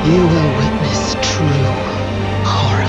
You will witness true horror.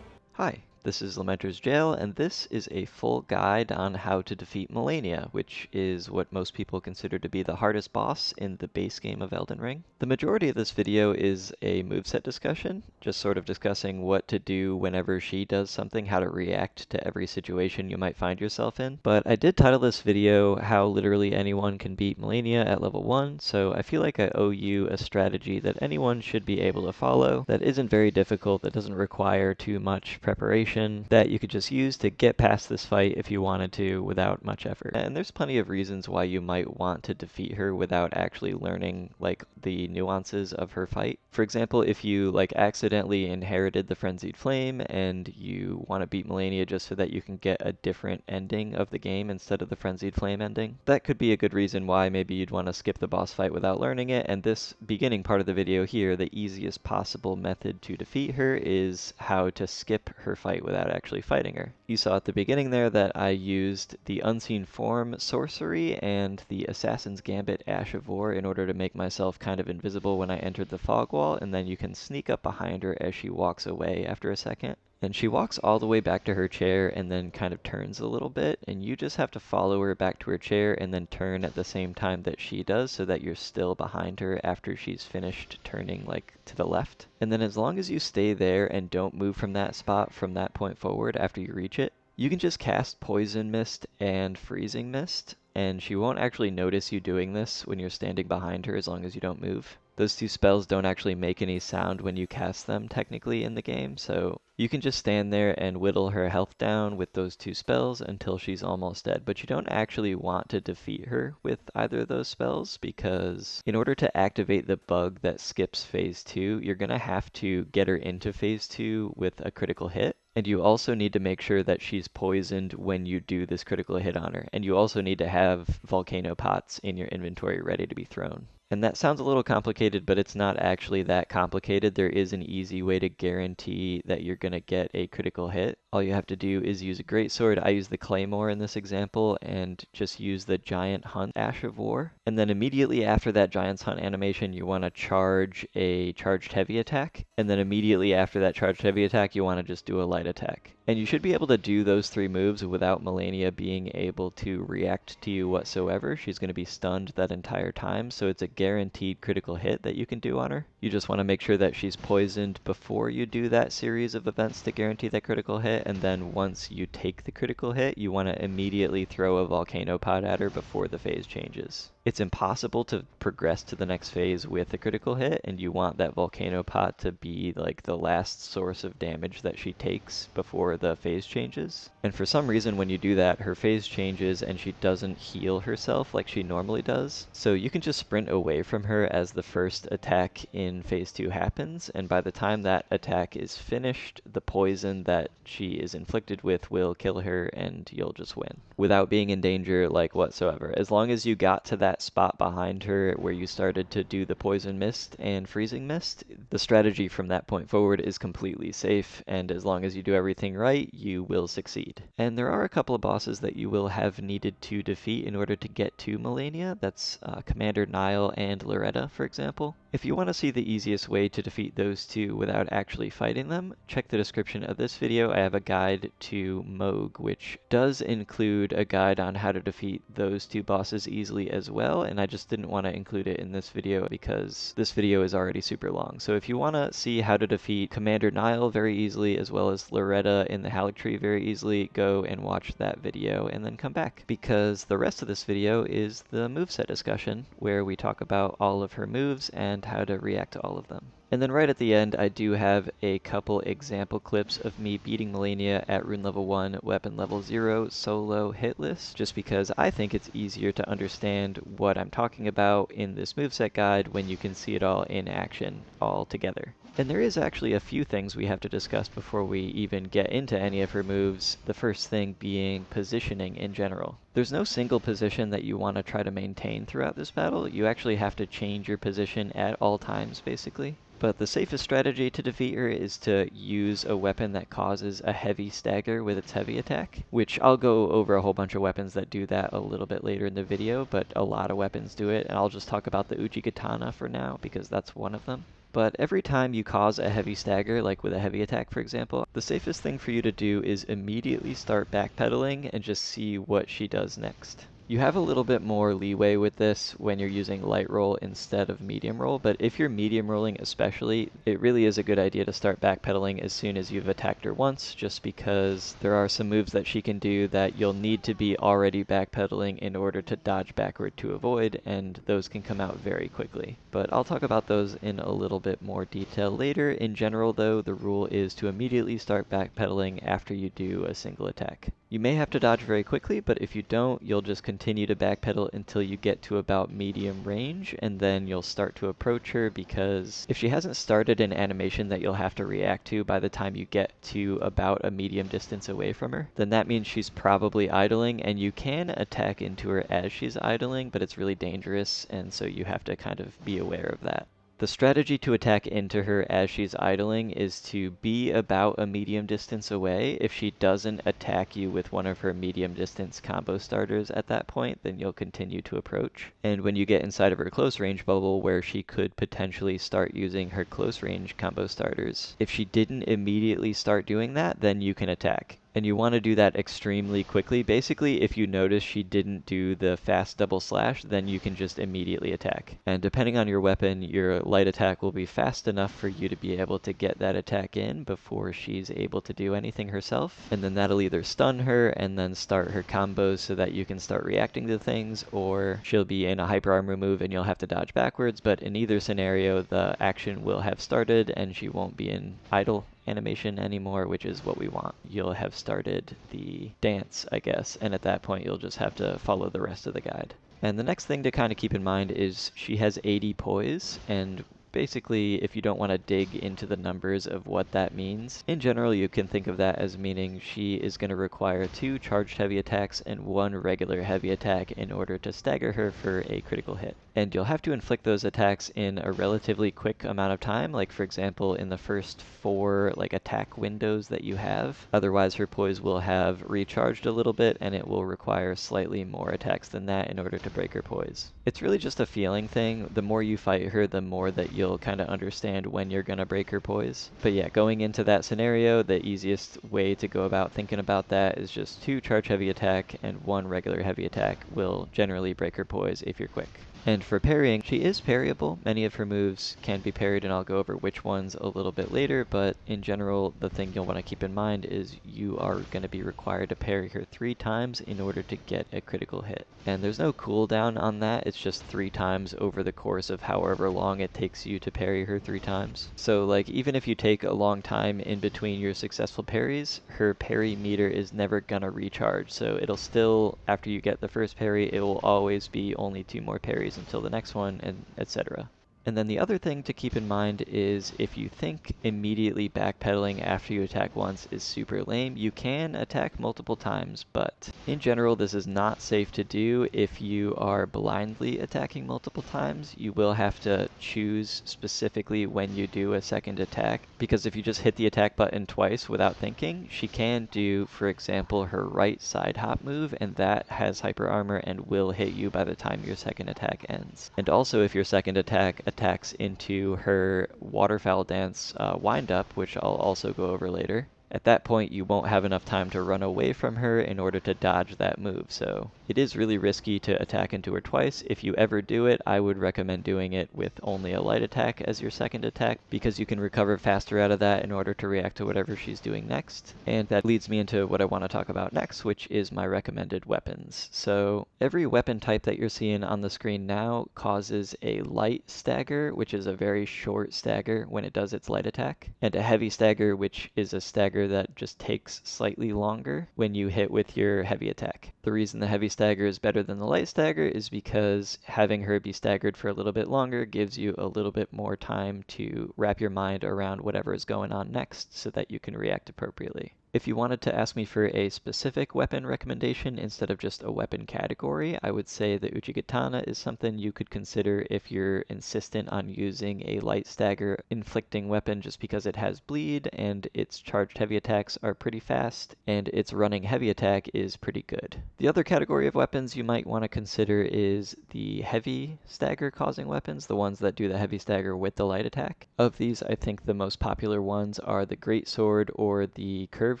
Hi, this is Lamenter's Jail, and this is a full guide on how to defeat Malenia, which is what most people consider to be the hardest boss in the base game of Elden Ring. The majority of this video is a moveset discussion, just sort of discussing what to do whenever she does something, how to react to every situation you might find yourself in. But I did title this video How Literally Anyone Can Beat Malenia at Level 1, so I feel like I owe you a strategy that anyone should be able to follow, that isn't very difficult, that doesn't require too much preparation, that you could just use to get past this fight if you wanted to without much effort. And there's plenty of reasons why you might want to defeat her without actually learning like the nuances of her fight. For example, if you like accidentally inherited the Frenzied Flame and you want to beat Malenia just so that you can get a different ending of the game instead of the Frenzied Flame ending, that could be a good reason why maybe you'd want to skip the boss fight without learning it. And this beginning part of the video here, the easiest possible method to defeat her is how to skip her fight without actually fighting her. You saw at the beginning there that I used the Unseen Form sorcery and the Assassin's Gambit Ash of War in order to make myself kind of invisible when I entered the fog wall, and then you can sneak up behind her as she walks away after a second. And she walks all the way back to her chair and then kind of turns a little bit, and you just have to follow her back to her chair and then turn at the same time that she does so that you're still behind her after she's finished turning like to the left. And then as long as you stay there and don't move from that spot from that point forward after you reach it, you can just cast Poison Mist and Freezing Mist, and she won't actually notice you doing this when you're standing behind her as long as you don't move. Those two spells don't actually make any sound when you cast them technically in the game, so you can just stand there and whittle her health down with those two spells until she's almost dead. But you don't actually want to defeat her with either of those spells, because in order to activate the bug that skips phase 2, you're going to have to get her into phase 2 with a critical hit. And you also need to make sure that she's poisoned when you do this critical hit on her. And you also need to have volcano pots in your inventory ready to be thrown. And that sounds a little complicated, but it's not actually that complicated. There is an easy way to guarantee that you're going to get a critical hit. All you have to do is use a greatsword. I use the Claymore in this example, and just use the Giant Hunt Ash of War. And then immediately after that Giant's Hunt animation, you want to charge a charged heavy attack. And then immediately after that charged heavy attack, you want to just do a light attack. And you should be able to do those three moves without Malenia being able to react to you whatsoever. She's going to be stunned that entire time, so it's a guaranteed critical hit that you can do on her. You just want to make sure that she's poisoned before you do that series of events to guarantee that critical hit, and then once you take the critical hit, you want to immediately throw a volcano pot at her before the phase changes. It's impossible to progress to the next phase with a critical hit, and you want that volcano pot to be like the last source of damage that she takes before the phase changes. And for some reason when you do that, her phase changes and she doesn't heal herself like she normally does. So you can just sprint away from her as the first attack in phase 2 happens, and by the time that attack is finished, the poison that she is inflicted with will kill her and you'll just win without being in danger like whatsoever. As long as you got to that spot behind her where you started to do the Poison Mist and Freezing Mist, the strategy from that point forward is completely safe, and as long as you do everything right, you will succeed. And there are a couple of bosses that you will have needed to defeat in order to get to Malenia. That's Commander Nile and Loretta, for example. If you want to see the easiest way to defeat those two without actually fighting them, check the description of this video. I have a guide to Moog, which does include a guide on how to defeat those two bosses easily as well, and I just didn't want to include it in this video because this video is already super long. So if you want to see how to defeat Commander Nile very easily, as well as Loretta in the Haligtree very easily, go and watch that video and then come back, because the rest of this video is the moveset discussion, where we talk about all of her moves and how to react to all of them. And then right at the end, I do have a couple example clips of me beating Malenia at rune level 1, weapon level 0, solo hitless, just because I think it's easier to understand what I'm talking about in this moveset guide when you can see it all in action all together. And there is actually a few things we have to discuss before we even get into any of her moves, the first thing being positioning in general. There's no single position that you want to try to maintain throughout this battle. You actually have to change your position at all times, basically. But the safest strategy to defeat her is to use a weapon that causes a heavy stagger with its heavy attack, which I'll go over a whole bunch of weapons that do that a little bit later in the video, but a lot of weapons do it, and I'll just talk about the Uji Katana for now because that's one of them. But every time you cause a heavy stagger, like with a heavy attack for example, the safest thing for you to do is immediately start backpedaling and just see what she does next. You have a little bit more leeway with this when you're using light roll instead of medium roll, but if you're medium rolling especially, it really is a good idea to start backpedaling as soon as you've attacked her once, just because there are some moves that she can do that you'll need to be already backpedaling in order to dodge backward to avoid, and those can come out very quickly. But I'll talk about those in a little bit more detail later. In general though, the rule is to immediately start backpedaling after you do a single attack. You may have to dodge very quickly, but if you don't, you'll just continue to backpedal until you get to about medium range, and then you'll start to approach her, because if she hasn't started an animation that you'll have to react to by the time you get to about a medium distance away from her, then that means she's probably idling, and you can attack into her as she's idling, but it's really dangerous, and so you have to kind of be aware of that. The strategy to attack into her as she's idling is to be about a medium distance away. If she doesn't attack you with one of her medium distance combo starters at that point, then you'll continue to approach. And when you get inside of her close range bubble where she could potentially start using her close range combo starters, if she didn't immediately start doing that, then you can attack. And you want to do that extremely quickly. Basically, if you notice she didn't do the fast double slash, then you can just immediately attack. And depending on your weapon, your light attack will be fast enough for you to be able to get that attack in before she's able to do anything herself. And then that'll either stun her and then start her combos so that you can start reacting to things, or she'll be in a hyper armor move and you'll have to dodge backwards. But in either scenario, the action will have started and she won't be in idle animation anymore, which is what we want. You'll have started the dance, I guess, and at that point you'll just have to follow the rest of the guide. And the next thing to kind of keep in mind is she has 80 poise, and basically, if you don't want to dig into the numbers of what that means, in general you can think of that as meaning she is going to require 2 charged heavy attacks and 1 regular heavy attack in order to stagger her for a critical hit. And you'll have to inflict those attacks in a relatively quick amount of time, like for example in the first 4 attack windows that you have. Otherwise her poise will have recharged a little bit and it will require slightly more attacks than that in order to break her poise. It's really just a feeling thing. The more you fight her, the more that you'll kind of understand when you're gonna break her poise. But yeah, going into that scenario, the easiest way to go about thinking about that is just 2 charge heavy attack and 1 regular heavy attack will generally break her poise if you're quick. And for parrying, she is parryable. Many of her moves can be parried, and I'll go over which ones a little bit later, but in general, the thing you'll want to keep in mind is you are going to be required to parry her 3 times in order to get a critical hit. And there's no cooldown on that, it's just 3 times over the course of however long it takes you to parry her 3 times. So even if you take a long time in between your successful parries, her parry meter is never gonna recharge, so it'll still, after you get the first parry, it will always be only 2 more parries until the next one, and etc. And then the other thing to keep in mind is if you think immediately backpedaling after you attack once is super lame, you can attack multiple times, but in general this is not safe to do if you are blindly attacking multiple times. You will have to choose specifically when you do a second attack, because if you just hit the attack button twice without thinking, she can do, for example, her right side hop move, and that has hyper armor and will hit you by the time your second attack ends. And also if your second attack attacks into her Waterfowl Dance wind-up, which I'll also go over later, at that point you won't have enough time to run away from her in order to dodge that move, so it is really risky to attack into her twice. If you ever do it, I would recommend doing it with only a light attack as your second attack, because you can recover faster out of that in order to react to whatever she's doing next. And that leads me into what I want to talk about next, which is my recommended weapons. So every weapon type that you're seeing on the screen now causes a light stagger, which is a very short stagger when it does its light attack, and a heavy stagger, which is a stagger that just takes slightly longer when you hit with your heavy attack. The reason the heavy stagger is better than the light stagger is because having her be staggered for a little bit longer gives you a little bit more time to wrap your mind around whatever is going on next so that you can react appropriately. If you wanted to ask me for a specific weapon recommendation instead of just a weapon category, I would say the Uchigatana is something you could consider if you're insistent on using a light stagger inflicting weapon just because it has bleed and its charged heavy attacks are pretty fast and its running heavy attack is pretty good. The other category of weapons you might want to consider is the heavy stagger causing weapons, the ones that do the heavy stagger with the light attack. Of these, I think the most popular ones are the Greatsword or the Curved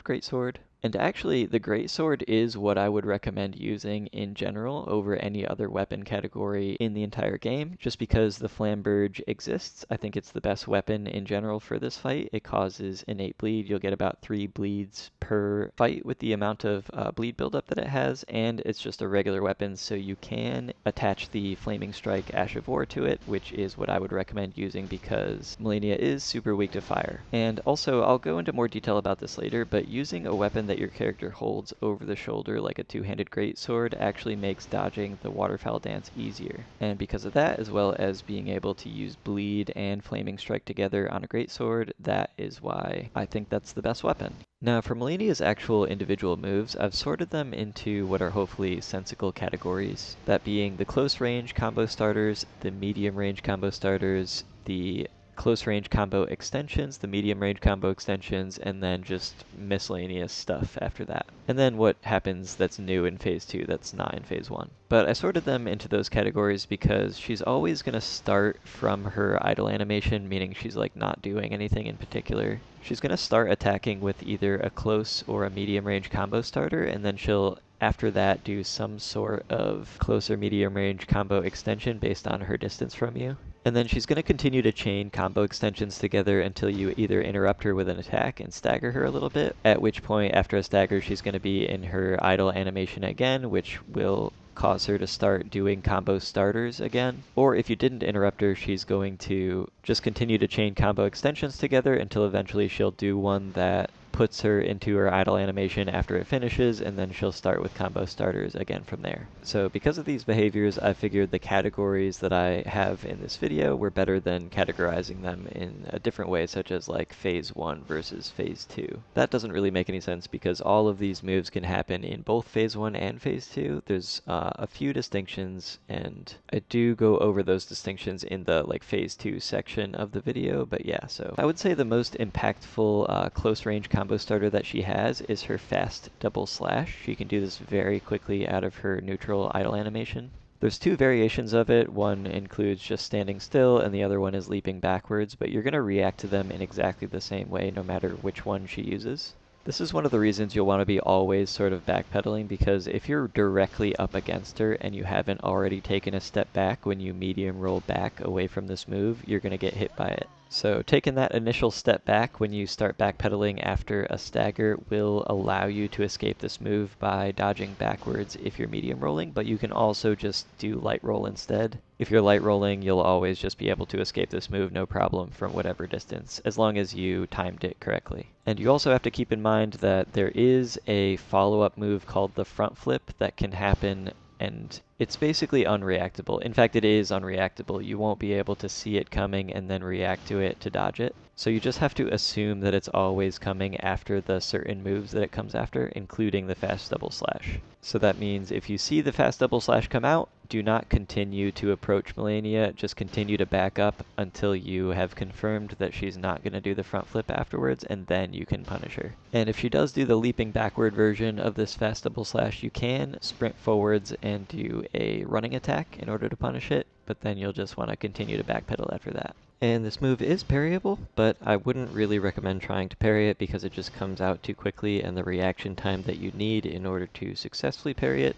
Greatsword. And actually, the Greatsword is what I would recommend using in general over any other weapon category in the entire game, just because the Flamberge exists. I think it's the best weapon in general for this fight. It causes innate bleed. You'll get about 3 bleeds per fight with the amount of bleed buildup that it has, and it's just a regular weapon, so you can attach the Flaming Strike Ash of War to it, which is what I would recommend using because Malenia is super weak to fire. And also, I'll go into more detail about this later, but using a weapon that your character holds over the shoulder like a two-handed greatsword actually makes dodging the Waterfowl Dance easier. And because of that, as well as being able to use bleed and flaming strike together on a greatsword, that is why I think that's the best weapon. Now, for Malenia's actual individual moves, I've sorted them into what are hopefully sensical categories, that being the close range combo starters, the medium range combo starters, the close range combo extensions, the medium range combo extensions, and then just miscellaneous stuff after that. And then what happens that's new in Phase 2 that's not in Phase 1. But I sorted them into those categories because she's always going to start from her idle animation, meaning she's like not doing anything in particular. She's going to start attacking with either a close or a medium range combo starter, and then she'll after that do some sort of close or medium range combo extension based on her distance from you. And then she's going to continue to chain combo extensions together until you either interrupt her with an attack and stagger her a little bit, at which point after a stagger she's going to be in her idle animation again, which will cause her to start doing combo starters again. Or if you didn't interrupt her, she's going to just continue to chain combo extensions together until eventually she'll do one that puts her into her idle animation after it finishes, and then she'll start with combo starters again from there. So because of these behaviors, I figured the categories that I have in this video were better than categorizing them in a different way, such as like Phase 1 versus Phase 2. That doesn't really make any sense because all of these moves can happen in both Phase 1 and Phase 2. There's a few distinctions, and I do go over those distinctions in the like Phase 2 section of the video, but yeah, so I would say the most impactful close range combo starter that she has is her fast double slash. She can do this very quickly out of her neutral idle animation. There's 2 variations of it. One includes just standing still and the other one is leaping backwards, but you're going to react to them in exactly the same way no matter which one she uses. This is one of the reasons you'll want to be always sort of backpedaling, because if you're directly up against her and you haven't already taken a step back when you medium roll back away from this move, you're going to get hit by it. So taking that initial step back when you start backpedaling after a stagger will allow you to escape this move by dodging backwards if you're medium rolling, but you can also just do light roll instead. If you're light rolling, you'll always just be able to escape this move no problem from whatever distance, as long as you timed it correctly. And you also have to keep in mind that there is a follow-up move called the front flip that can happen, and it's basically unreactable. In fact, it is unreactable. You won't be able to see it coming and then react to it to dodge it. So you just have to assume that it's always coming after the certain moves that it comes after, including the fast double slash. So that means if you see the fast double slash come out, do not continue to approach Malenia, just continue to back up until you have confirmed that she's not going to do the front flip afterwards, and then you can punish her. And if she does do the leaping backward version of this fast double slash, you can sprint forwards and do a running attack in order to punish it, but then you'll just want to continue to backpedal after that. And this move is parryable, but I wouldn't really recommend trying to parry it because it just comes out too quickly, and the reaction time that you need in order to successfully parry it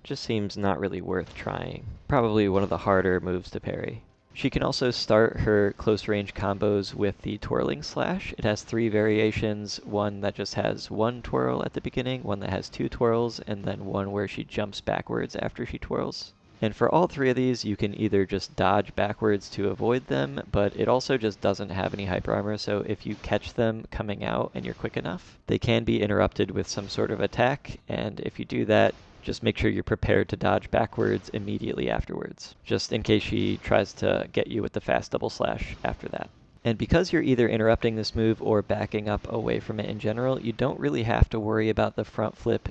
just seems not really worth trying. Probably one of the harder moves to parry. She can also start her close range combos with the twirling slash. It has 3 variations, one that just has 1 twirl at the beginning, one that has 2 twirls, and then one where she jumps backwards after she twirls. And for all 3 of these, you can either just dodge backwards to avoid them, but it also just doesn't have any hyper armor, so if you catch them coming out and you're quick enough, they can be interrupted with some sort of attack, and if you do that, just make sure you're prepared to dodge backwards immediately afterwards, just in case she tries to get you with the fast double slash after that. And because you're either interrupting this move or backing up away from it in general, you don't really have to worry about the front flip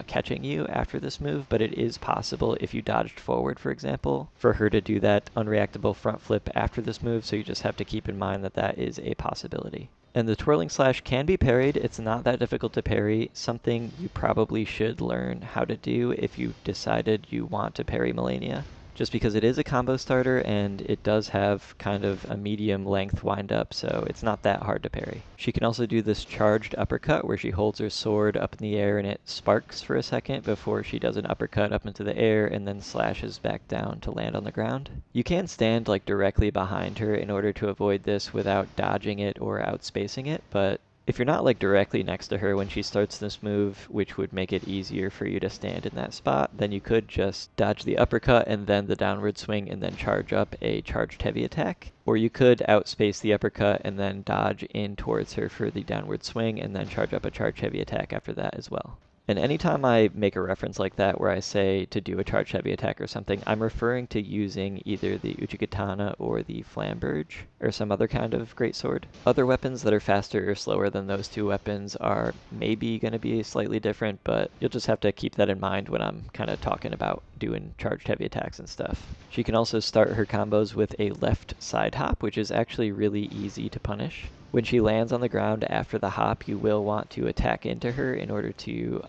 catching you after this move, but it is possible if you dodged forward, for example, for her to do that unreactable front flip after this move, so you just have to keep in mind that that is a possibility. And the twirling slash can be parried. It's not that difficult to parry, something you probably should learn how to do if you decided you want to parry Malenia, just because it is a combo starter and it does have kind of a medium length windup, so it's not that hard to parry. She can also do this charged uppercut where she holds her sword up in the air and it sparks for a second before she does an uppercut up into the air and then slashes back down to land on the ground. You can stand like directly behind her in order to avoid this without dodging it or outspacing it, but if you're not like directly next to her when she starts this move, which would make it easier for you to stand in that spot, then you could just dodge the uppercut and then the downward swing and then charge up a charged heavy attack. Or you could outspace the uppercut and then dodge in towards her for the downward swing and then charge up a charged heavy attack after that as well. And anytime I make a reference like that where I say to do a charged heavy attack or something, I'm referring to using either the Uchigatana or the Flamberge or some other kind of greatsword. Other weapons that are faster or slower than those two weapons are maybe going to be slightly different, but you'll just have to keep that in mind when I'm kind of talking about doing charged heavy attacks and stuff. She can also start her combos with a left side hop, which is actually really easy to punish. When she lands on the ground after the hop, you will want to attack into her in order to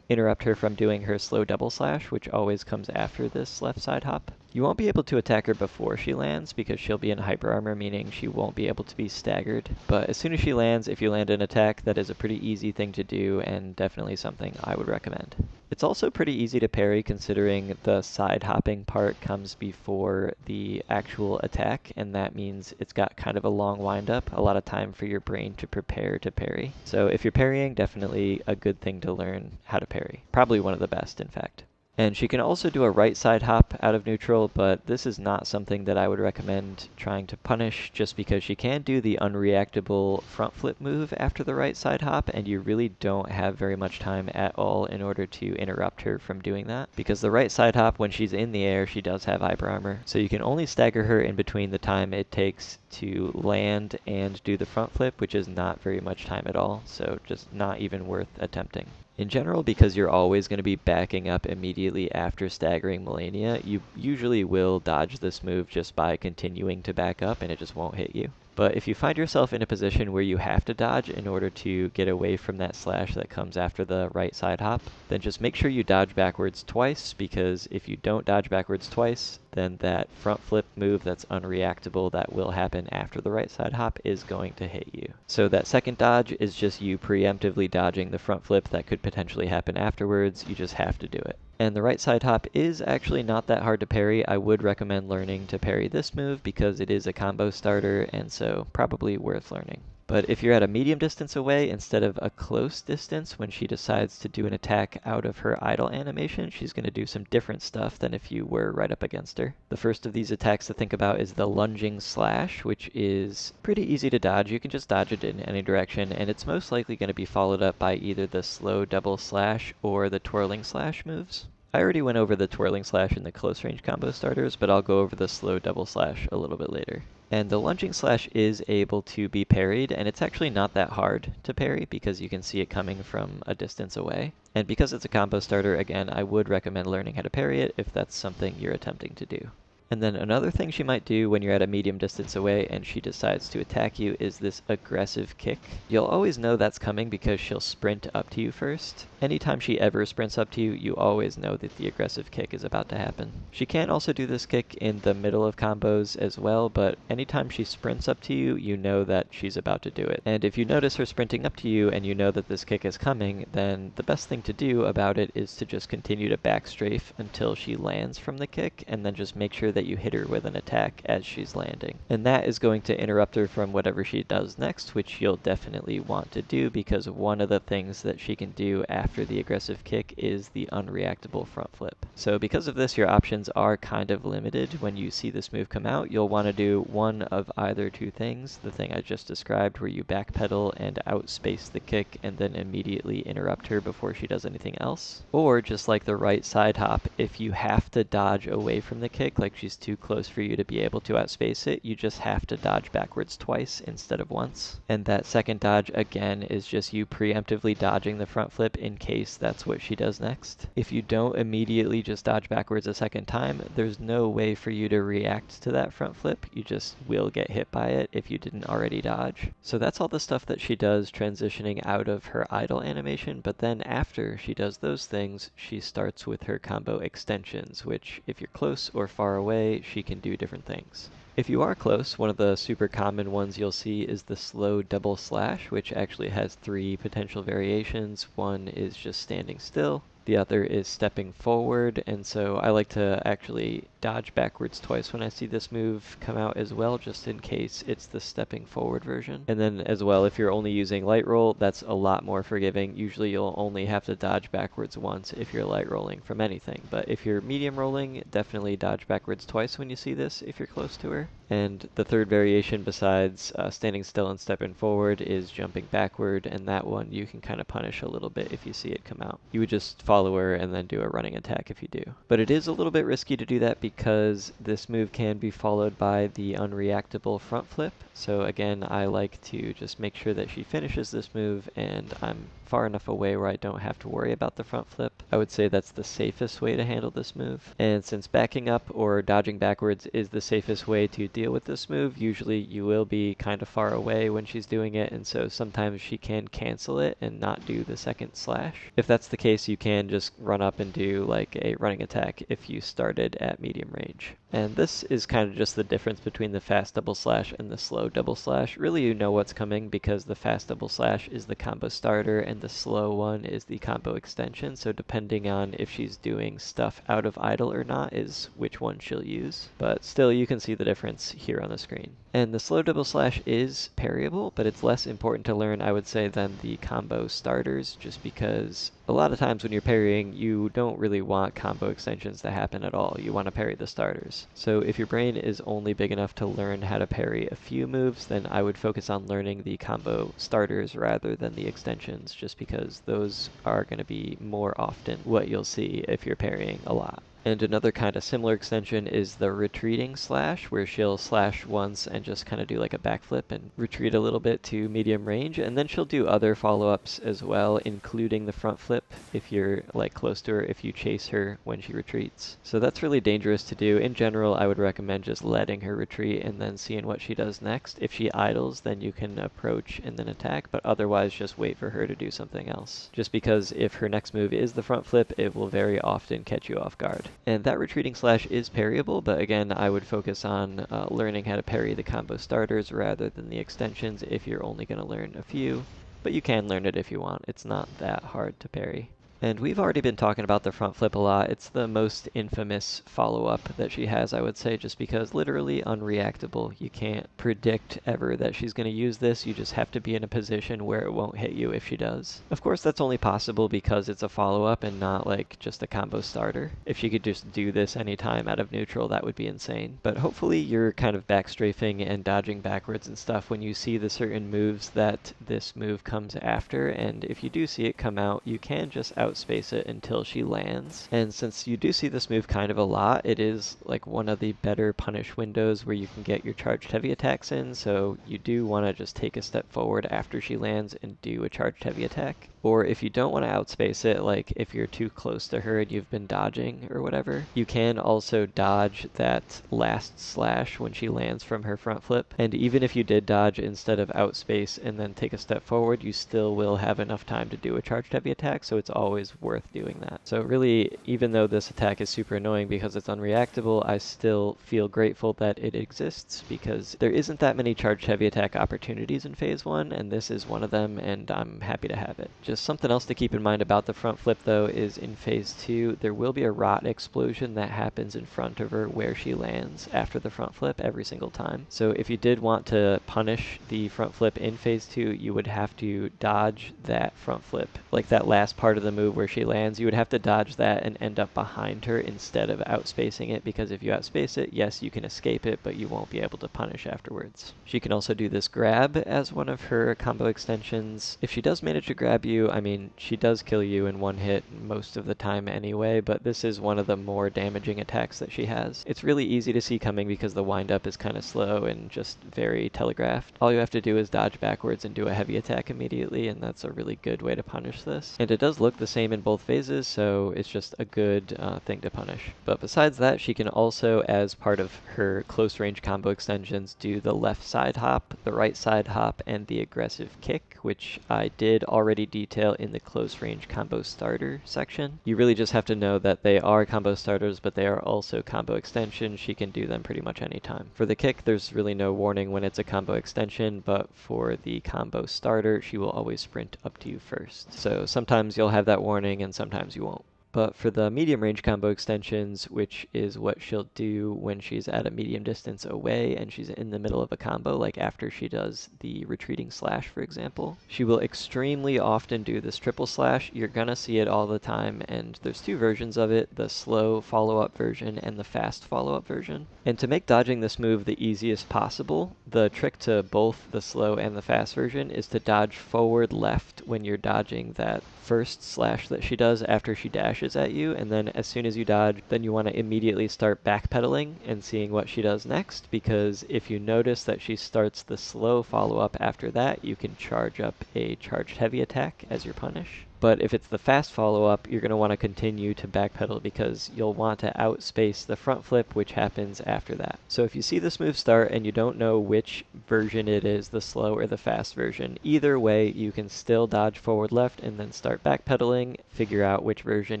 interrupt her from doing her slow double slash, which always comes after this left side hop. You won't be able to attack her before she lands because she'll be in hyper armor, meaning she won't be able to be staggered. But as soon as she lands, if you land an attack, that is a pretty easy thing to do and definitely something I would recommend. It's also pretty easy to parry considering the side hopping part comes before the actual attack, and that means it's got kind of a long windup, a lot of time for your brain to prepare to parry. So if you're parrying, definitely a good thing to learn how to parry. Probably one of the best, in fact. And she can also do a right side hop out of neutral, but this is not something that I would recommend trying to punish just because she can do the unreactable front flip move after the right side hop, and you really don't have very much time at all in order to interrupt her from doing that. Because the right side hop, when she's in the air, she does have hyper armor, so you can only stagger her in between the time it takes to land and do the front flip, which is not very much time at all, so just not even worth attempting. In general, because you're always going to be backing up immediately after staggering Malenia, you usually will dodge this move just by continuing to back up and it just won't hit you. But if you find yourself in a position where you have to dodge in order to get away from that slash that comes after the right side hop, then just make sure you dodge backwards twice, because if you don't dodge backwards twice, then that front flip move that's unreactable that will happen after the right side hop is going to hit you. So that second dodge is just you preemptively dodging the front flip that could potentially happen afterwards. You just have to do it. And the right side hop is actually not that hard to parry. I would recommend learning to parry this move because it is a combo starter, and so probably worth learning. But if you're at a medium distance away instead of a close distance, when she decides to do an attack out of her idle animation, she's going to do some different stuff than if you were right up against her. The first of these attacks to think about is the lunging slash, which is pretty easy to dodge. You can just dodge it in any direction, and it's most likely going to be followed up by either the slow double slash or the twirling slash moves. I already went over the twirling slash in the close range combo starters, but I'll go over the slow double slash a little bit later. And the lunging slash is able to be parried, and it's actually not that hard to parry because you can see it coming from a distance away. And because it's a combo starter, again, I would recommend learning how to parry it if that's something you're attempting to do. And then another thing she might do when you're at a medium distance away and she decides to attack you is this aggressive kick. You'll always know that's coming because she'll sprint up to you first. Anytime she ever sprints up to you, you always know that the aggressive kick is about to happen. She can also do this kick in the middle of combos as well, but anytime she sprints up to you, you know that she's about to do it. And if you notice her sprinting up to you and you know that this kick is coming, then the best thing to do about it is to just continue to back strafe until she lands from the kick, and then just make sure that you hit her with an attack as she's landing. And that is going to interrupt her from whatever she does next, which you'll definitely want to do because one of the things that she can do after the aggressive kick is the unreactable front flip. So because of this, your options are kind of limited. When you see this move come out, you'll want to do one of either two things. The thing I just described, where you backpedal and outspace the kick and then immediately interrupt her before she does anything else. Or just like the right side hop, if you have to dodge away from the kick, like she she's too close for you to be able to outspace it, you just have to dodge backwards twice instead of once. And that second dodge, again, is just you preemptively dodging the front flip in case that's what she does next. If you don't immediately just dodge backwards a second time, there's no way for you to react to that front flip. You just will get hit by it if you didn't already dodge. So that's all the stuff that she does transitioning out of her idle animation, but then after she does those things, she starts with her combo extensions, which if you're close or far away, she can do different things. If you are close, one of the super common ones you'll see is the slow double slash, which actually has 3 potential variations. One is just standing still. The other is stepping forward, and so I like to actually dodge backwards twice when I see this move come out as well, just in case it's the stepping forward version. And then as well, if you're only using light roll, that's a lot more forgiving. Usually you'll only have to dodge backwards once if you're light rolling from anything. But if you're medium rolling, definitely dodge backwards twice when you see this if you're close to her. And the third variation besides standing still and stepping forward is jumping backward, and that one you can kind of punish a little bit if you see it come out. You would just follow her and then do a running attack if you do. But it is a little bit risky to do that because this move can be followed by the unreactable front flip. So again, I like to just make sure that she finishes this move and I'm far enough away where I don't have to worry about the front flip. I would say that's the safest way to handle this move. And since backing up or dodging backwards is the safest way to deal with this move, usually you will be kind of far away when she's doing it, and so sometimes she can cancel it and not do the second slash. If that's the case, you can just run up and do like a running attack if you started at medium range. And this is kind of just the difference between the fast double slash and the slow double slash. Really, you know what's coming because the fast double slash is the combo starter and the slow one is the combo extension. So depending on if she's doing stuff out of idle or not is which one she'll use. But still, you can see the difference here on the screen. And the slow double slash is parryable, but it's less important to learn, I would say, than the combo starters, just because a lot of times when you're parrying, you don't really want combo extensions to happen at all. You want to parry the starters. So if your brain is only big enough to learn how to parry a few moves, then I would focus on learning the combo starters rather than the extensions, just because those are going to be more often what you'll see if you're parrying a lot. And another kind of similar extension is the retreating slash, where she'll slash once and just kind of do like a backflip and retreat a little bit to medium range. And then she'll do other follow-ups as well, including the front flip if you're like close to her, if you chase her when she retreats. So that's really dangerous to do. In general, I would recommend just letting her retreat and then seeing what she does next. If she idles, then you can approach and then attack, but otherwise just wait for her to do something else. Just because if her next move is the front flip, it will very often catch you off guard. And that retreating slash is parryable, but again, I would focus on learning how to parry the combo starters rather than the extensions if you're only going to learn a few. But you can learn it if you want. It's not that hard to parry. And we've already been talking about the front flip a lot. It's the most infamous follow-up that she has, I would say, just because literally unreactable. You can't predict ever that she's going to use this. You just have to be in a position where it won't hit you if she does. Of course, that's only possible because it's a follow-up and not like just a combo starter. If she could just do this anytime out of neutral, that would be insane. But hopefully you're kind of backstrafing and dodging backwards and stuff when you see the certain moves that this move comes after. And if you do see it come out, you can just outspace it until she lands. And since you do see this move kind of a lot, it is like one of the better punish windows where you can get your charged heavy attacks in, so you do want to just take a step forward after she lands and do a charged heavy attack. Or if you don't want to outspace it, like if you're too close to her and you've been dodging or whatever, you can also dodge that last slash when she lands from her front flip. And even if you did dodge instead of outspace and then take a step forward, you still will have enough time to do a charged heavy attack, so it's always worth doing that. So really, even though this attack is super annoying because it's unreactable, I still feel grateful that it exists because there isn't that many charged heavy attack opportunities in Phase 1, and this is one of them, and I'm happy to have it. Just something else to keep in mind about the front flip though is in Phase 2, there will be a rot explosion that happens in front of her where she lands after the front flip every single time. So if you did want to punish the front flip in Phase 2, you would have to dodge that front flip. Like that last part of the move where she lands, you would have to dodge that and end up behind her instead of outspacing it, because if you outspace it, yes, you can escape it, but you won't be able to punish afterwards. She can also do this grab as one of her combo extensions. If she does manage to grab you, you. I mean, she does kill you in one hit most of the time anyway, but this is one of the more damaging attacks that she has. It's really easy to see coming because the wind-up is kind of slow and just very telegraphed. All you have to do is dodge backwards and do a heavy attack immediately, and that's a really good way to punish this. And it does look the same in both phases, so it's just a good thing to punish. But besides that, she can also, as part of her close range combo extensions, do the left side hop, the right side hop, and the aggressive kick, which I did already detail in the close range combo starter section. You really just have to know that they are combo starters, but they are also combo extensions. She can do them pretty much anytime. For the kick, there's really no warning when it's a combo extension, but for the combo starter, she will always sprint up to you first. So sometimes you'll have that warning and sometimes you won't. But for the medium range combo extensions, which is what she'll do when she's at a medium distance away and she's in the middle of a combo, like after she does the retreating slash, for example, she will extremely often do this triple slash. You're gonna see it all the time, and there's two versions of it, the slow follow-up version and the fast follow-up version. And to make dodging this move the easiest possible, the trick to both the slow and the fast version is to dodge forward left when you're dodging that first slash that she does after she dashes at you, and then as soon as you dodge, then you want to immediately start backpedaling and seeing what she does next, because if you notice that she starts the slow follow-up after that, you can charge up a charged heavy attack as your punish. But if it's the fast follow-up, you're going to want to continue to backpedal because you'll want to outspace the front flip, which happens after that. So if you see this move start and you don't know which version it is, the slow or the fast version, either way, you can still dodge forward left and then start backpedaling, figure out which version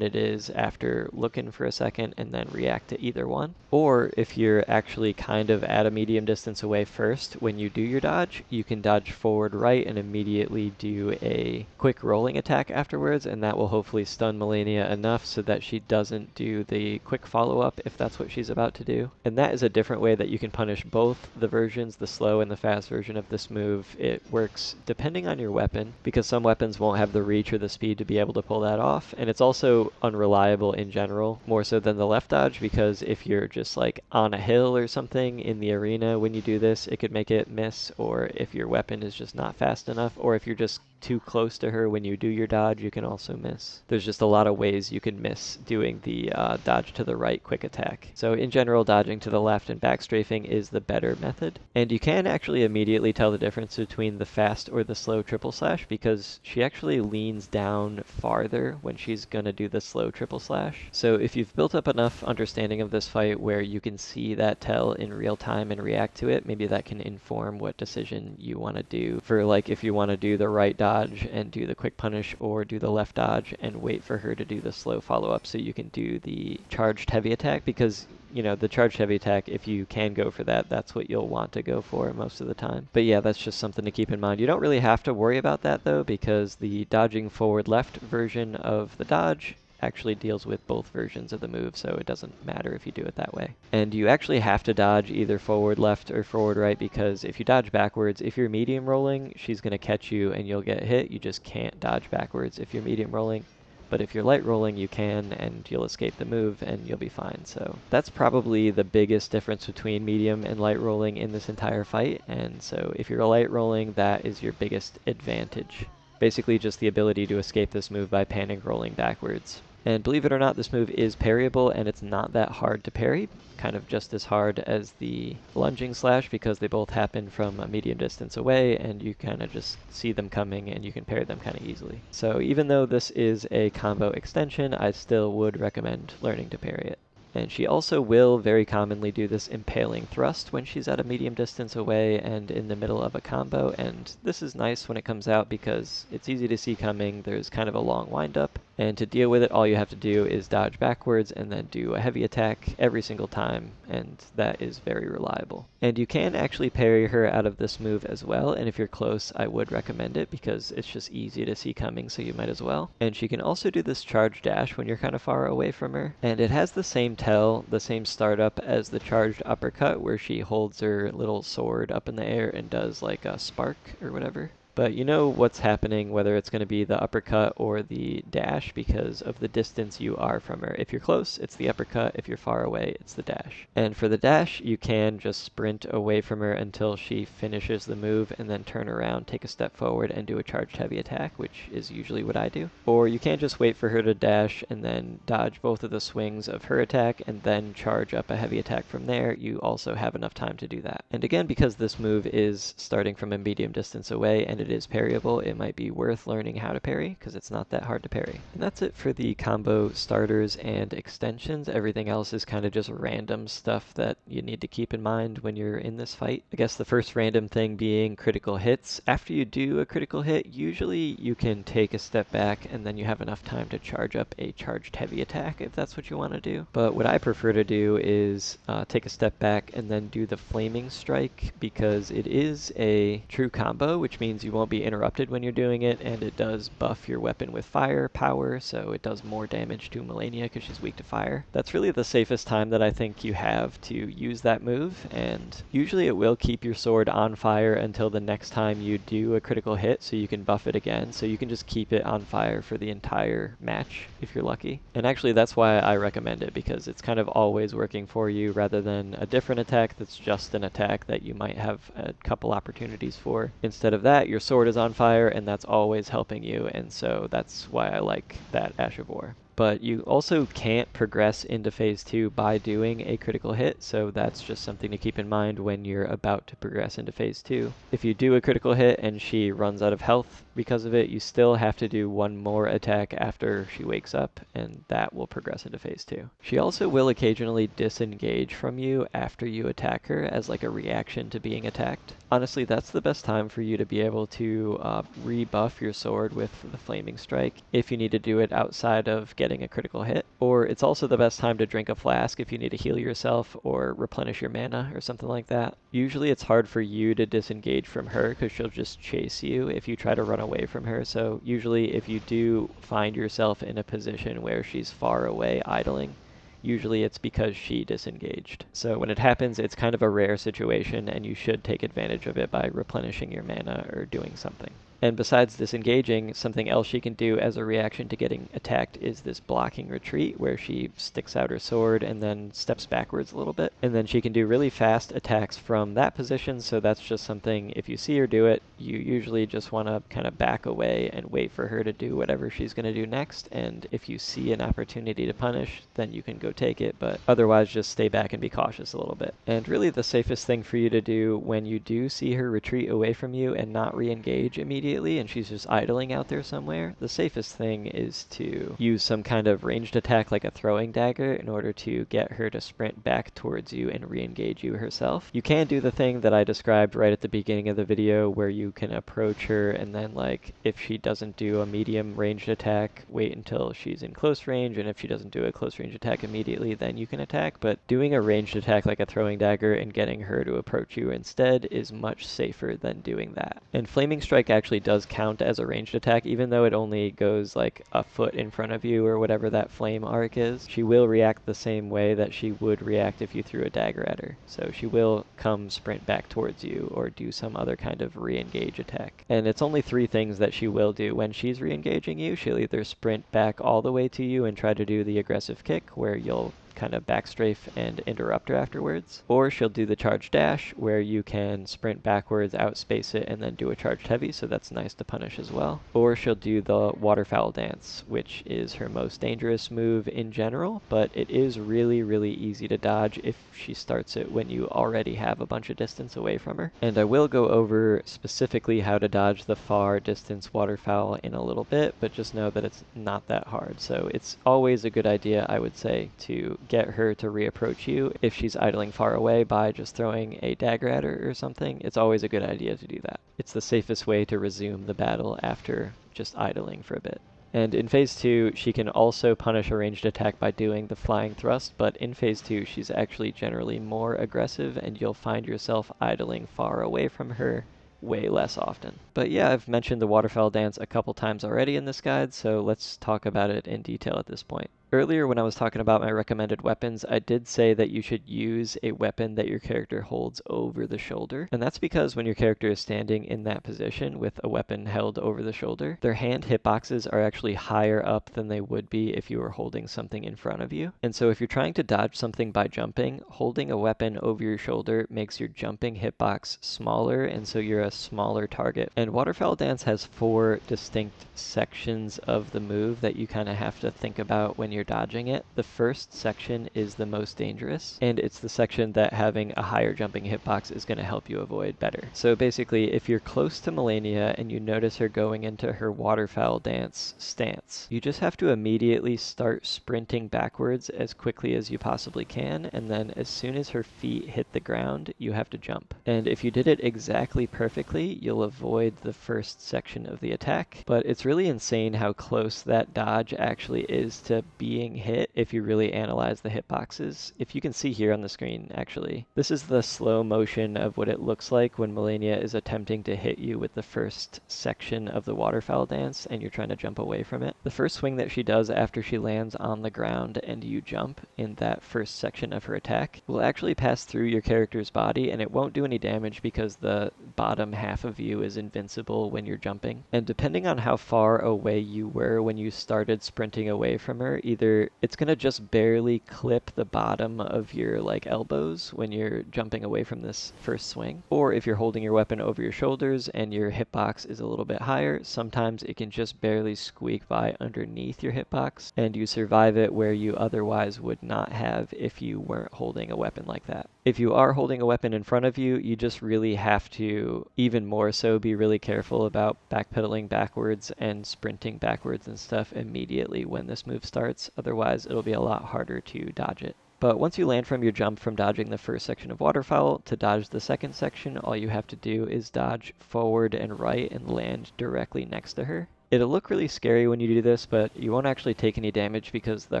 it is after looking for a second, and then react to either one. Or if you're actually kind of at a medium distance away first, when you do your dodge, you can dodge forward right and immediately do a quick rolling attack afterwards, and that will hopefully stun Malenia enough so that she doesn't do the quick follow-up if that's what she's about to do. And that is a different way that you can punish both the versions, the slow and the fast version of this move. It works depending on your weapon, because some weapons won't have the reach or the speed to be able to pull that off, and it's also unreliable in general, more so than the left dodge, because if you're just like on a hill or something in the arena when you do this, it could make it miss, or if your weapon is just not fast enough, or if you're just too close to her when you do your dodge, you can also miss. There's just a lot of ways you can miss doing the dodge to the right quick attack. So in general, dodging to the left and back strafing is the better method. And you can actually immediately tell the difference between the fast or the slow triple slash, because she actually leans down farther when she's gonna do the slow triple slash. So if you've built up enough understanding of this fight where you can see that tell in real time and react to it, maybe that can inform what decision you want to do for, like, if you want to do the right dodge and do the quick punish, or do the left dodge and wait for her to do the slow follow-up so you can do the charged heavy attack, because you know, the charged heavy attack, if you can go for that, that's what you'll want to go for most of the time. But yeah, that's just something to keep in mind. You don't really have to worry about that though, because the dodging forward left version of the dodge actually deals with both versions of the move, so it doesn't matter if you do it that way. And you actually have to dodge either forward left or forward right, because if you dodge backwards, if you're medium rolling, she's going to catch you and you'll get hit. You just can't dodge backwards if you're medium rolling. But if you're light rolling, you can, and you'll escape the move and you'll be fine. So that's probably the biggest difference between medium and light rolling in this entire fight. And so if you're light rolling, that is your biggest advantage. Basically just the ability to escape this move by panic rolling backwards. And believe it or not, this move is parryable, and it's not that hard to parry. Kind of just as hard as the lunging slash, because they both happen from a medium distance away, and you kind of just see them coming and you can parry them kind of easily. So even though this is a combo extension, I still would recommend learning to parry it. And she also will very commonly do this impaling thrust when she's at a medium distance away and in the middle of a combo, and this is nice when it comes out because it's easy to see coming. There's kind of a long windup, and to deal with it, all you have to do is dodge backwards and then do a heavy attack every single time, and that is very reliable. And you can actually parry her out of this move as well, and if you're close, I would recommend it because it's just easy to see coming, so you might as well. And she can also do this charge dash when you're kind of far away from her, and it has the same tell, the same startup as the charged uppercut, where she holds her little sword up in the air and does like a spark or whatever. But you know what's happening, whether it's going to be the uppercut or the dash, because of the distance you are from her. If you're close, it's the uppercut. If you're far away, it's the dash. And for the dash, you can just sprint away from her until she finishes the move and then turn around, take a step forward, and do a charged heavy attack, which is usually what I do. Or you can just wait for her to dash and then dodge both of the swings of her attack and then charge up a heavy attack from there. You also have enough time to do that. And again, because this move is starting from a medium distance away and it is parryable, it might be worth learning how to parry, because it's not that hard to parry. And that's it for the combo starters and extensions. Everything else is kind of just random stuff that you need to keep in mind when you're in this fight. I guess the first random thing being critical hits. After you do a critical hit, usually you can take a step back and then you have enough time to charge up a charged heavy attack if that's what you want to do. But what I prefer to do is take a step back and then do the flaming strike, because it is a true combo, which means you won't be interrupted when you're doing it, and it does buff your weapon with fire power, so it does more damage to Malenia because she's weak to fire. That's really the safest time that I think you have to use that move, and usually it will keep your sword on fire until the next time you do a critical hit, so you can buff it again, so you can just keep it on fire for the entire match if you're lucky. And actually that's why I recommend it, because it's kind of always working for you rather than a different attack that's just an attack that you might have a couple opportunities for. Instead of that, your sword is on fire and that's always helping you, and so that's why I like that Ash of War. But you also can't progress into phase 2 by doing a critical hit, so that's just something to keep in mind when you're about to progress into phase 2. If you do a critical hit and she runs out of health because of it, you still have to do one more attack after she wakes up, and that will progress into phase 2. She also will occasionally disengage from you after you attack her as like a reaction to being attacked. Honestly, that's the best time for you to be able to rebuff your sword with the flaming strike if you need to do it outside of getting a critical hit. Or it's also the best time to drink a flask if you need to heal yourself or replenish your mana or something like that. Usually it's hard for you to disengage from her because she'll just chase you if you try to run away from her. So usually if you do find yourself in a position where she's far away idling, usually it's because she disengaged. So when it happens, it's kind of a rare situation, and you should take advantage of it by replenishing your mana or doing something. And besides disengaging, something else she can do as a reaction to getting attacked is this blocking retreat, where she sticks out her sword and then steps backwards a little bit. And then she can do really fast attacks from that position, so that's just something, if you see her do it, you usually just want to kind of back away and wait for her to do whatever she's going to do next. And if you see an opportunity to punish, then you can go take it, but otherwise just stay back and be cautious a little bit. And really the safest thing for you to do when you do see her retreat away from you and not re-engage immediately, and she's just idling out there somewhere, the safest thing is to use some kind of ranged attack like a throwing dagger in order to get her to sprint back towards you and re-engage you herself. You can do the thing that I described right at the beginning of the video, where you can approach her and then, like, if she doesn't do a medium ranged attack, wait until she's in close range, and if she doesn't do a close range attack immediately, then you can attack. But doing a ranged attack like a throwing dagger and getting her to approach you instead is much safer than doing that. And Flaming Strike actually does count as a ranged attack, even though it only goes like a foot in front of you or whatever that flame arc is. She will react the same way that she would react if you threw a dagger at her. So she will come sprint back towards you or do some other kind of re-engage attack. And it's only 3 things that she will do when she's re-engaging you. She'll either sprint back all the way to you and try to do the aggressive kick, where you'll kind of backstrafe and interrupt her afterwards. Or she'll do the charge dash, where you can sprint backwards, outspace it, and then do a charged heavy, so that's nice to punish as well. Or she'll do the Waterfowl Dance, which is her most dangerous move in general, but it is really, really easy to dodge if she starts it when you already have a bunch of distance away from her. And I will go over specifically how to dodge the far distance waterfowl in a little bit, but just know that it's not that hard. So it's always a good idea, I would say, to get her to reapproach you if she's idling far away by just throwing a dagger at her or something. It's always a good idea to do that. It's the safest way to resume the battle after just idling for a bit. And in phase 2, she can also punish a ranged attack by doing the flying thrust, but in phase 2, she's actually generally more aggressive, and you'll find yourself idling far away from her way less often. But yeah, I've mentioned the Waterfowl Dance a couple times already in this guide, so let's talk about it in detail at this point. Earlier when I was talking about my recommended weapons, I did say that you should use a weapon that your character holds over the shoulder. And that's because when your character is standing in that position with a weapon held over the shoulder, their hand hitboxes are actually higher up than they would be if you were holding something in front of you. And so if you're trying to dodge something by jumping, holding a weapon over your shoulder makes your jumping hitbox smaller, and so you're a smaller target. And Waterfowl Dance has 4 distinct sections of the move that you kind of have to think about when you're dodging it. The first section is the most dangerous, and it's the section that having a higher jumping hitbox is going to help you avoid better. So basically, if you're close to Malenia and you notice her going into her Waterfowl Dance stance, you just have to immediately start sprinting backwards as quickly as you possibly can, and then as soon as her feet hit the ground, you have to jump. And if you did it exactly perfectly, you'll avoid the first section of the attack, but it's really insane how close that dodge actually is to being hit if you really analyze the hitboxes. If you can see here on the screen, actually, this is the slow motion of what it looks like when Malenia is attempting to hit you with the first section of the Waterfowl Dance and you're trying to jump away from it. The first swing that she does after she lands on the ground and you jump in that first section of her attack will actually pass through your character's body, and it won't do any damage because the bottom half of you is invincible when you're jumping. And depending on how far away you were when you started sprinting away from her, either it's going to just barely clip the bottom of your elbows when you're jumping away from this first swing, or if you're holding your weapon over your shoulders and your hitbox is a little bit higher, sometimes it can just barely squeak by underneath your hitbox and you survive it where you otherwise would not have if you weren't holding a weapon like that. If you are holding a weapon in front of you, you just really have to even more so be really careful about backpedaling backwards and sprinting backwards and stuff immediately when this move starts. Otherwise, it'll be a lot harder to dodge it. But once you land from your jump from dodging the first section of Waterfowl, to dodge the second section, all you have to do is dodge forward and right and land directly next to her. It'll look really scary when you do this, but you won't actually take any damage because the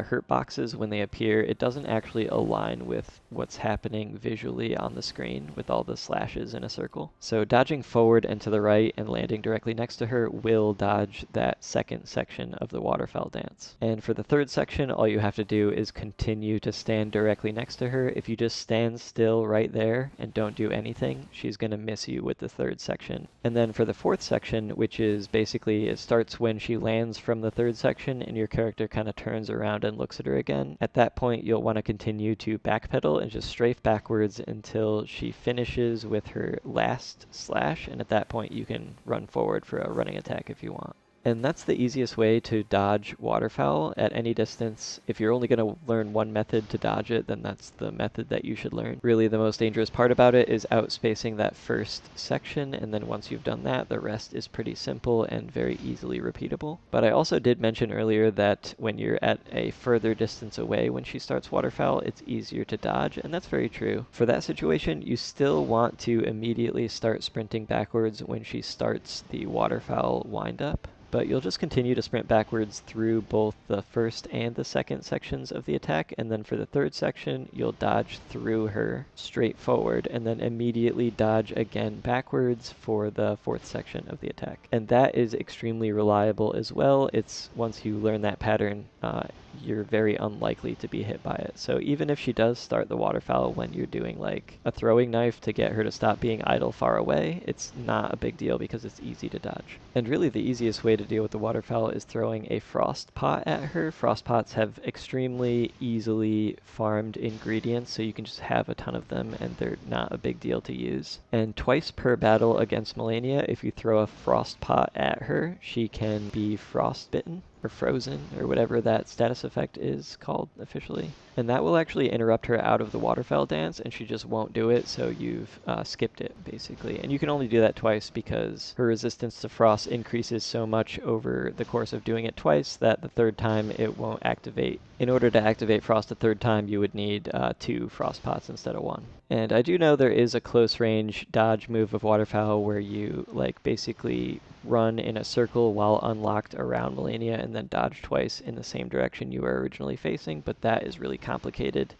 hurt boxes, when they appear, it doesn't actually align with what's happening visually on the screen with all the slashes in a circle. So dodging forward and to the right and landing directly next to her will dodge that second section of the Waterfowl Dance. And for the third section, all you have to do is continue to stand directly next to her. If you just stand still right there and don't do anything, she's going to miss you with the third section. And then for the fourth section, which is basically, it starts when she lands from the third section and your character kind of turns around and looks at her again. At that point, you'll want to continue to backpedal and just strafe backwards until she finishes with her last slash, and at that point you can run forward for a running attack if you want. And that's the easiest way to dodge waterfowl at any distance. If you're only going to learn one method to dodge it, then that's the method that you should learn. Really, the most dangerous part about it is outspacing that first section, and then once you've done that, the rest is pretty simple and very easily repeatable. But I also did mention earlier that when you're at a further distance away when she starts waterfowl, it's easier to dodge, and that's very true. For that situation, you still want to immediately start sprinting backwards when she starts the waterfowl wind-up. But you'll just continue to sprint backwards through both the first and the second sections of the attack, and then for the third section, you'll dodge through her straight forward, and then immediately dodge again backwards for the fourth section of the attack. And that is extremely reliable as well. It's once you learn that pattern, you're very unlikely to be hit by it. So even if she does start the waterfowl when you're doing like a throwing knife to get her to stop being idle far away, it's not a big deal because it's easy to dodge. And really the easiest way to deal with the waterfowl is throwing a frost pot at her. Frost pots have extremely easily farmed ingredients, so you can just have a ton of them and they're not a big deal to use. And twice per battle against Malenia, if you throw a frost pot at her, she can be frostbitten or frozen, or whatever that status effect is called officially. And that will actually interrupt her out of the Waterfowl Dance, and she just won't do it, so you've skipped it, basically. And you can only do that twice because her resistance to frost increases so much over the course of doing it twice that the third time it won't activate. In order to activate frost a third time, you would need 2 frost pots instead of 1. And I do know there is a close range dodge move of waterfowl where you basically run in a circle while unlocked around Malenia and then dodge twice in the same direction you were originally facing, but that is really complicated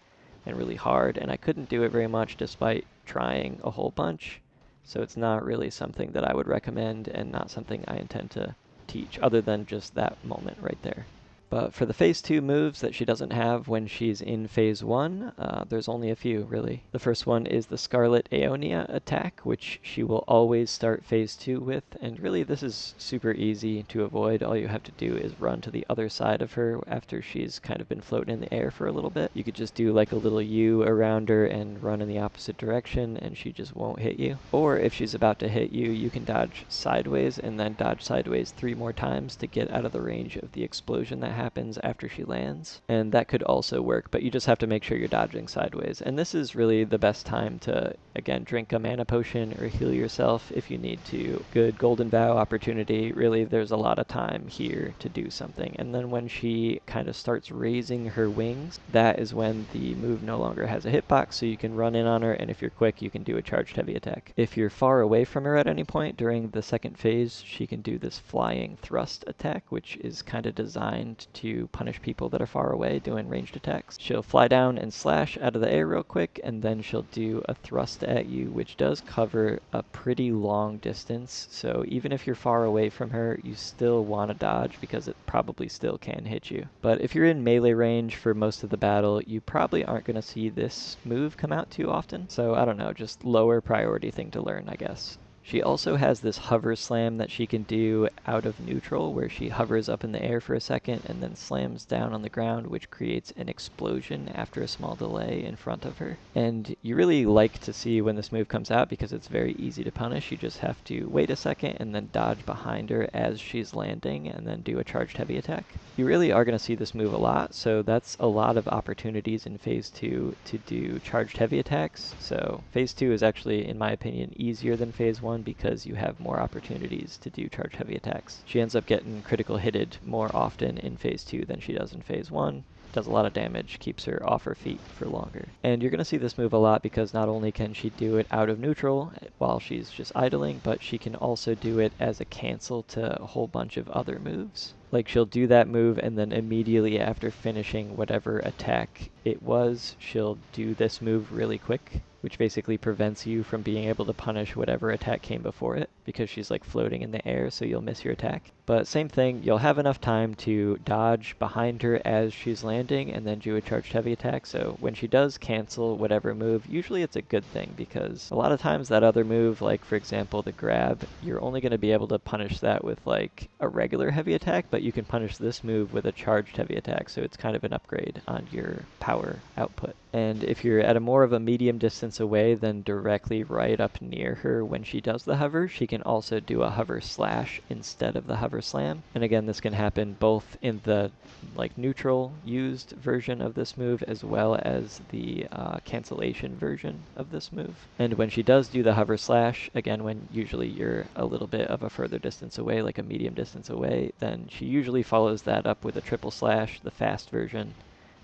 and really hard, and I couldn't do it very much despite trying a whole bunch, so it's not really something that I would recommend and not something I intend to teach other than just that moment right there. But for the phase 2 moves that she doesn't have when she's in phase 1, there's only a few, really. The first one is the Scarlet Aeonia attack, which she will always start phase 2 with, and really this is super easy to avoid. All you have to do is run to the other side of her after she's kind of been floating in the air for a little bit. You could just do like a little U around her and run in the opposite direction, and she just won't hit you. Or if she's about to hit you, you can dodge sideways and then dodge sideways 3 more times to get out of the range of the explosion that happens after she lands. And that could also work, but you just have to make sure you're dodging sideways. And this is really the best time to, again, drink a mana potion or heal yourself if you need to. Good Golden Vow opportunity. Really, there's a lot of time here to do something. And then when she kind of starts raising her wings, that is when the move no longer has a hitbox, so you can run in on her, and if you're quick, you can do a charged heavy attack. If you're far away from her at any point during the second phase, she can do this flying thrust attack, which is kind of designed to punish people that are far away doing ranged attacks. She'll fly down and slash out of the air real quick, and then she'll do a thrust at you, which does cover a pretty long distance, so even if you're far away from her, you still want to dodge because it probably still can hit you. But if you're in melee range for most of the battle, you probably aren't going to see this move come out too often, so I don't know, just lower priority thing to learn, I guess. She also has this hover slam that she can do out of neutral, where she hovers up in the air for a second and then slams down on the ground, which creates an explosion after a small delay in front of her. And you really like to see when this move comes out because it's very easy to punish. You just have to wait a second and then dodge behind her as she's landing and then do a charged heavy attack. You really are going to see this move a lot, so that's a lot of opportunities in phase 2 to do charged heavy attacks. So phase 2 is actually, in my opinion, easier than phase 1 because you have more opportunities to do charge heavy attacks. She ends up getting critical hitted more often in phase 2 than she does in phase 1. Does a lot of damage, keeps her off her feet for longer. And you're going to see this move a lot because not only can she do it out of neutral while she's just idling, but she can also do it as a cancel to a whole bunch of other moves. Like she'll do that move and then immediately after finishing whatever attack it was, she'll do this move really quick, which basically prevents you from being able to punish whatever attack came before it because she's like floating in the air, so you'll miss your attack. But same thing, you'll have enough time to dodge behind her as she's landing and then do a charged heavy attack. So when she does cancel whatever move, usually it's a good thing because a lot of times that other move, like for example the grab, you're only going to be able to punish that with like a regular heavy attack, but you can punish this move with a charged heavy attack, so it's kind of an upgrade on your power output. And if you're at a more of a medium distance away than directly right up near her when she does the hover, she can also do a hover slash instead of the hover slam. And again, this can happen both in the like neutral used version of this move as well as the cancellation version of this move. And when she does do the hover slash, again, when usually you're a little bit of a further distance away, like a medium distance away, then she usually follows that up with a triple slash, the fast version.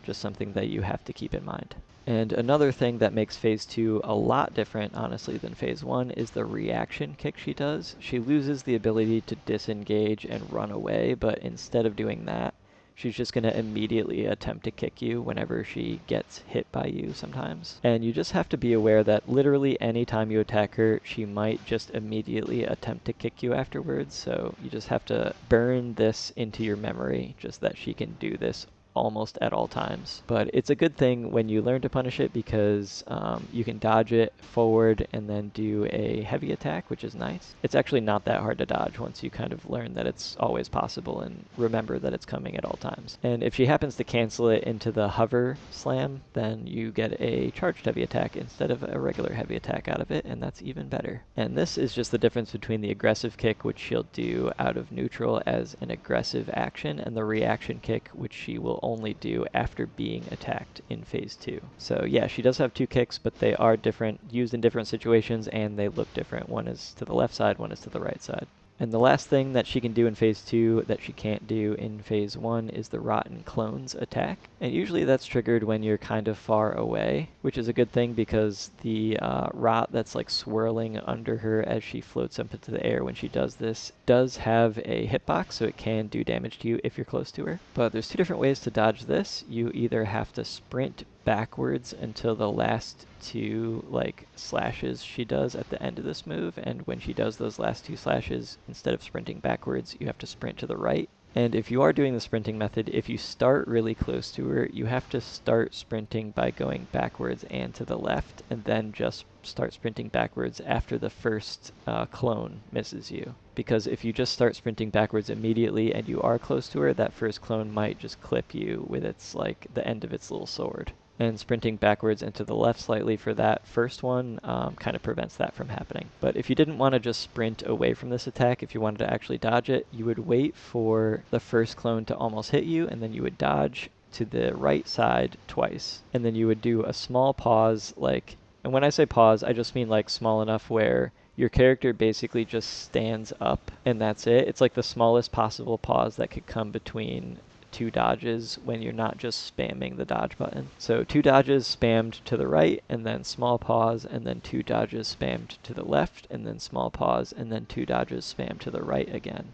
Just something that you have to keep in mind. And another thing that makes phase 2 a lot different, honestly, than phase 1 is the reaction kick she does. She loses the ability to disengage and run away, but instead of doing that, she's just going to immediately attempt to kick you whenever she gets hit by you sometimes. And you just have to be aware that literally any time you attack her, she might just immediately attempt to kick you afterwards. So you just have to burn this into your memory, just that she can do this almost at all times. But it's a good thing when you learn to punish it because you can dodge it forward and then do a heavy attack, which is nice. It's actually not that hard to dodge once you kind of learn that it's always possible and remember that it's coming at all times. And if she happens to cancel it into the hover slam, then you get a charged heavy attack instead of a regular heavy attack out of it, and that's even better. And this is just the difference between the aggressive kick, which she'll do out of neutral as an aggressive action, and the reaction kick, which she will only do after being attacked in phase 2. So yeah, she does have 2 kicks, but they are different, used in different situations, and they look different. One is to the left side, one is to the right side. And the last thing that she can do in phase 2 that she can't do in phase 1 is the Rotten Clones attack. And usually that's triggered when you're kind of far away, which is a good thing because the rot that's like swirling under her as she floats up into the air when she does this does have a hitbox, so it can do damage to you if you're close to her. But there's 2 different ways to dodge this. You either have to sprint backwards until the last 2 like slashes she does at the end of this move, and when she does those last 2 slashes, instead of sprinting backwards, you have to sprint to the right. And if you are doing the sprinting method, if you start really close to her, you have to start sprinting by going backwards and to the left, and then just start sprinting backwards after the first clone misses you. Because if you just start sprinting backwards immediately and you are close to her, that first clone might just clip you with its, like, the end of its little sword. And sprinting backwards and to the left slightly for that first one kind of prevents that from happening. But if you didn't want to just sprint away from this attack, if you wanted to actually dodge it, you would wait for the first clone to almost hit you, and then you would dodge to the right side twice. And then you would do a small pause, like, and when I say pause, I just mean like small enough where your character basically just stands up and that's it. It's like the smallest possible pause that could come between two dodges when you're not just spamming the dodge button. So 2 dodges spammed to the right, and then small pause, and then 2 dodges spammed to the left, and then small pause, and then 2 dodges spammed to the right again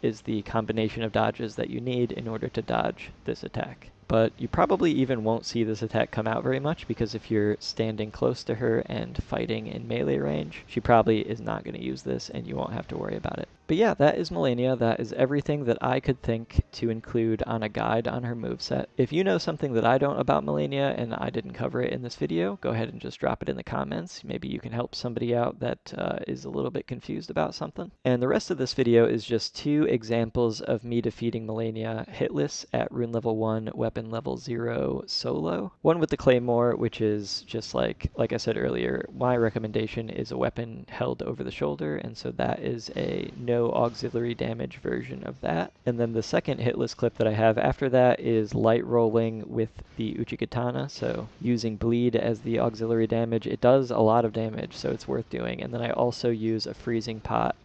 is the combination of dodges that you need in order to dodge this attack. But you probably even won't see this attack come out very much, because if you're standing close to her and fighting in melee range, she probably is not going to use this and you won't have to worry about it. But yeah, that is Malenia. That is everything that I could think to include on a guide on her moveset. If you know something that I don't about Malenia and I didn't cover it in this video, go ahead and just drop it in the comments. Maybe you can help somebody out that is a little bit confused about something. And the rest of this video is just 2 examples of me defeating Malenia hitless at rune level 1, weapon level 0 solo. One with the claymore, which is just like I said earlier, my recommendation is a weapon held over the shoulder, and so that is a no auxiliary damage version of that. And then the second hitless clip that I have after that is light rolling with the Uchikatana, so using bleed as the auxiliary damage. It does a lot of damage, so it's worth doing. And then I also use a freezing pot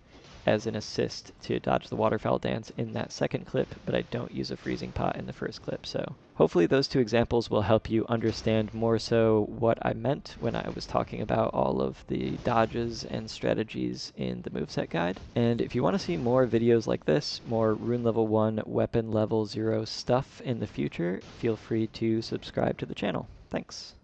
as an assist to dodge the Waterfowl Dance in that second clip, but I don't use a freezing pot in the first clip. So hopefully those 2 examples will help you understand more so what I meant when I was talking about all of the dodges and strategies in the moveset guide. And if you want to see more videos like this, more rune level 1, weapon level 0 stuff in the future, feel free to subscribe to the channel. Thanks.